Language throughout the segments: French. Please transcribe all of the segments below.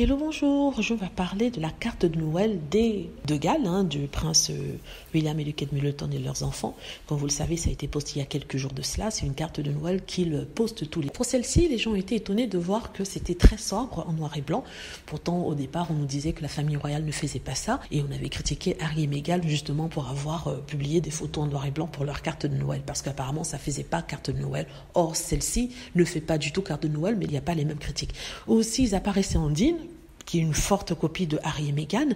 Hello, bonjour, je vais parler de la carte de Noël des de Galles, du prince William et de Kate Middleton et leurs enfants. Comme vous le savez, ça a été posté il y a quelques jours de cela. C'est une carte de Noël qu'ils postent tous les... Pour celle-ci, les gens ont été étonnés de voir que c'était très sobre, en noir et blanc. Pourtant, au départ, on nous disait que la famille royale ne faisait pas ça. Et on avait critiqué Harry et Meghan justement pour avoir publié des photos en noir et blanc pour leur carte de Noël. Parce qu'apparemment, ça ne faisait pas carte de Noël. Or, celle-ci ne fait pas du tout carte de Noël, mais il n'y a pas les mêmes critiques. Aussi, ils apparaissaient en jean, qui est une forte copie de Harry et Meghan,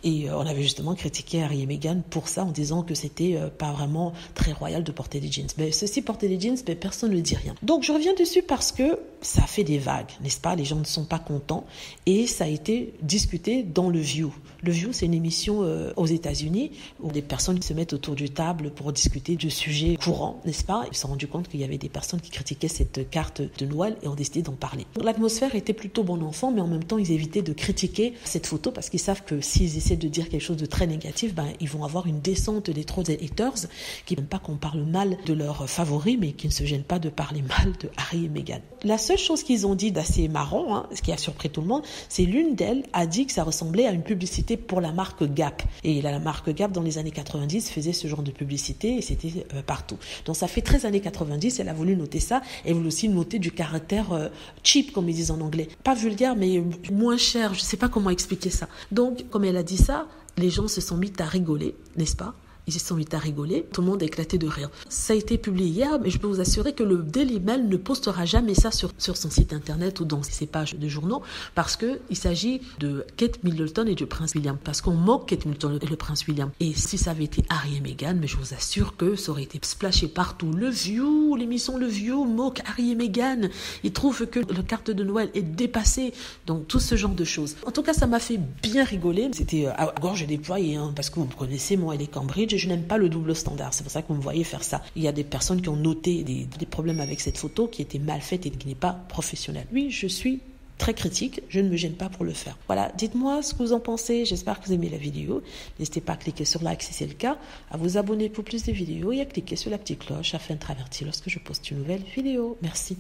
et on avait justement critiqué Harry et Meghan pour ça en disant que c'était pas vraiment très royal de porter des jeans. Mais ceci, porter des jeans, mais personne ne dit rien. Donc je reviens dessus parce que ça fait des vagues, n'est-ce pas? Les gens ne sont pas contents et ça a été discuté dans le View. Le View, c'est une émission aux États-Unis où des personnes se mettent autour d'une table pour discuter de sujets courants, n'est-ce pas? Ils se sont rendus compte qu'il y avait des personnes qui critiquaient cette carte de Noël et ont décidé d'en parler. L'atmosphère était plutôt bon enfant, mais en même temps, ils évitaient de critiquer cette photo parce qu'ils savent que s'ils essaient de dire quelque chose de très négatif, ils vont avoir une descente des trolls et haters qui n'aiment pas qu'on parle mal de leurs favoris, mais qui ne se gênent pas de parler mal de Harry et Meghan. La seule chose qu'ils ont dit d'assez marrant, ce qui a surpris tout le monde, c'est l'une d'elles a dit que ça ressemblait à une publicité pour la marque Gap. Et la marque Gap, dans les années 90, faisait ce genre de publicité et c'était partout. Donc ça fait 13 années 90, elle a voulu noter ça. Elle voulu aussi noter du caractère cheap, comme ils disent en anglais. Pas vulgaire, mais moins cher. Je ne sais pas comment expliquer ça. Donc, comme elle a dit ça, les gens se sont mis à rigoler, n'est-ce pas? Ils se sont mis à rigoler, tout le monde a éclaté de rire. Ça a été publié hier, mais je peux vous assurer que le Daily Mail ne postera jamais ça sur son site internet ou dans ses pages de journaux, parce qu'il s'agit de Kate Middleton et du prince William, parce qu'on moque Kate Middleton et le prince William. Et si ça avait été Harry et Meghan, mais je vous assure que ça aurait été splashé partout. Le View, l'émission Le View moque Harry et Meghan. Ils trouvent que la carte de Noël est dépassée. Donc tout ce genre de choses. En tout cas, ça m'a fait bien rigoler. C'était à gorge déployée, parce que vous me connaissez, moi et les Cambridge. Je n'aime pas le double standard, c'est pour ça que vous me voyez faire ça. Il y a des personnes qui ont noté des problèmes avec cette photo qui était mal faite et qui n'est pas professionnelle. Oui, je suis très critique, je ne me gêne pas pour le faire. Voilà, dites-moi ce que vous en pensez, j'espère que vous aimez la vidéo. N'hésitez pas à cliquer sur like si c'est le cas, à vous abonner pour plus de vidéos et à cliquer sur la petite cloche afin d'être averti lorsque je poste une nouvelle vidéo. Merci.